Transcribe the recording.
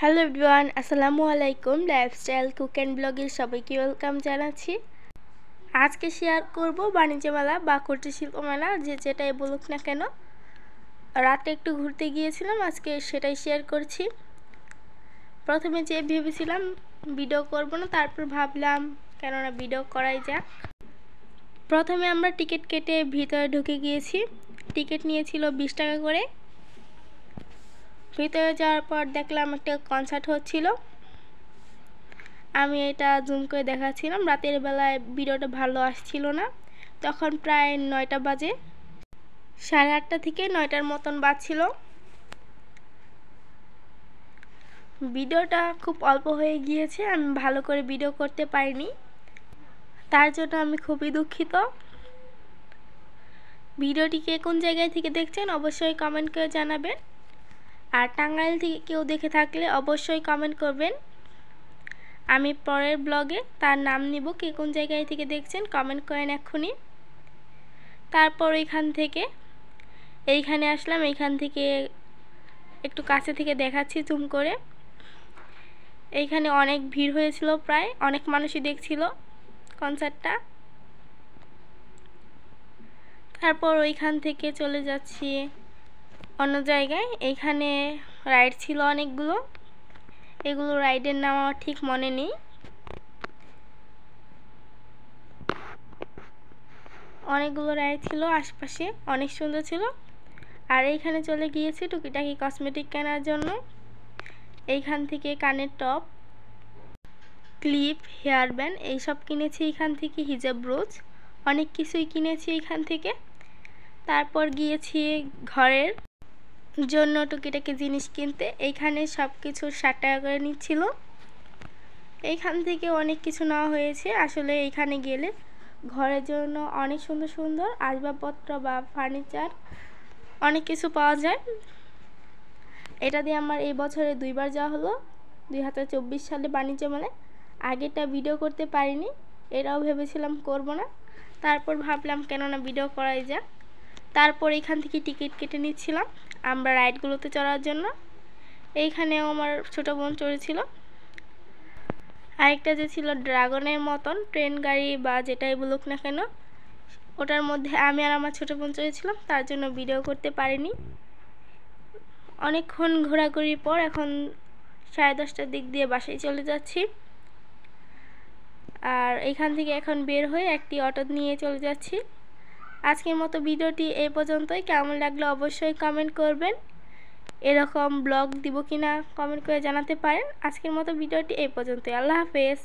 Hello everyone, আসসালামু আলাইকুম। Lifestyle cook and ব্লগের সবাইকে ওয়েলকাম জানাচ্ছি। আজকে শেয়ার করব বাণিজ্য মেলা বা কুটির শিল্প মেলা, যেটাই বলুক না কেন। রাতে একটু ঘুরতে গিয়েছিলাম, আজকে সেটাই শেয়ার করছি। প্রথমে যে ভেবেছিলাম ভিডিও করব না, তারপর ভাবলাম কেননা ভিডিও করাই যাক। প্রথমে আমরা টিকিট কেটে ভিতরে ঢুকে গিয়েছি। টিকিট নিয়েছিল 20 টাকা করে। ভিতরে যাওয়ার পর দেখলাম একটা কনসার্ট হচ্ছিল। আমি এটা জুম করে দেখাচ্ছিলাম। রাতের বেলায় ভিডিওটা ভালো আসছিল না, তখন প্রায় 9টা বাজে, 8:30 থেকে 9টার মতন বাজছিল। ভিডিওটা খুব অল্প হয়ে গিয়েছে, আমি ভালো করে ভিডিও করতে পারিনি, তার জন্য আমি খুবই দুঃখিত। ভিডিওটি কে কোন জায়গায় থেকে দেখছেন অবশ্যই কমেন্ট করে জানাবেন, আর টাঙ্গাইল থেকে কেউ দেখে থাকলে অবশ্যই কমেন্ট করবেন। আমি পরের ব্লগে তার নাম নিব, কে কোন জায়গায় থেকে দেখছেন কমেন্ট করেন এক্ষুনি। তারপর এইখানে আসলাম। এইখান থেকে একটু কাছে থেকে দেখাচ্ছি জুম করে। এইখানে অনেক ভিড় হয়েছিল, প্রায় অনেক মানুষই দেখছিল কনসার্টটা। তারপর ওইখান থেকে চলে যাচ্ছি অন্য জায়গায়। এইখানে রাইড ছিল অনেকগুলো, এগুলো রাইডের নাম আমার ঠিক মনে নেই। অনেকগুলো রাইড ছিল আশপাশে, অনেক সুন্দর ছিল। আর এইখানে চলে গিয়েছি টুকিটাকি কসমেটিক কেনার জন্য। এইখান থেকে কানের টপ, ক্লিপ, হেয়ার ব্যান্ড এইসব কিনেছি এইখান থেকে, হিজাব ব্রোচ, অনেক কিছুই কিনেছি এইখান থেকে। তারপর গিয়েছি ঘরের জন্য টুকিটাকি জিনিস কিনতে। এইখানে সব কিছু 60 টাকা করে নিচ্ছিল। এইখান থেকে অনেক কিছু নেওয়া হয়েছে। আসলে এইখানে গেলে ঘরের জন্য অনেক সুন্দর সুন্দর আসবাবপত্র বা ফার্নিচার অনেক কিছু পাওয়া যায়। এটা দিয়ে আমার এই বছরে 2বার যাওয়া হলো, 2024 সালে বাণিজ্য মেলায়। আগেটা ভিডিও করতে পারিনি, এটাও ভেবেছিলাম করব না, তারপর ভাবলাম কেননা ভিডিও করাই যাক। তারপর এখান থেকে টিকিট কেটে নিচ্ছিলাম আমরা রাইডগুলোতে চড়ার জন্য। এইখানেও আমার ছোটো বোন চড়েছিল। আরেকটা যে ছিল ড্রাগনের মতন ট্রেন গাড়ি বা যেটাই বলুক না কেন, ওটার মধ্যে আমি আর আমার ছোটো বোন চড়েছিলাম, তার জন্য ভিডিও করতে পারিনি। অনেকক্ষণ ঘোরাঘুরির পর এখন 10:30টার দিক দিয়ে বাসায় চলে যাচ্ছি। আর এখান থেকে এখন বের হয়ে একটি অটো নিয়ে চলে যাচ্ছি। আজকের মতো ভিডিওটি এই পর্যন্তই। কেমন লাগলো অবশ্যই কমেন্ট করবেন। এরকম ব্লগ দিব কিনা কমেন্ট করে জানাতে পারেন। আজকের মতো ভিডিওটি এই পর্যন্তই। আল্লাহ হাফেজ।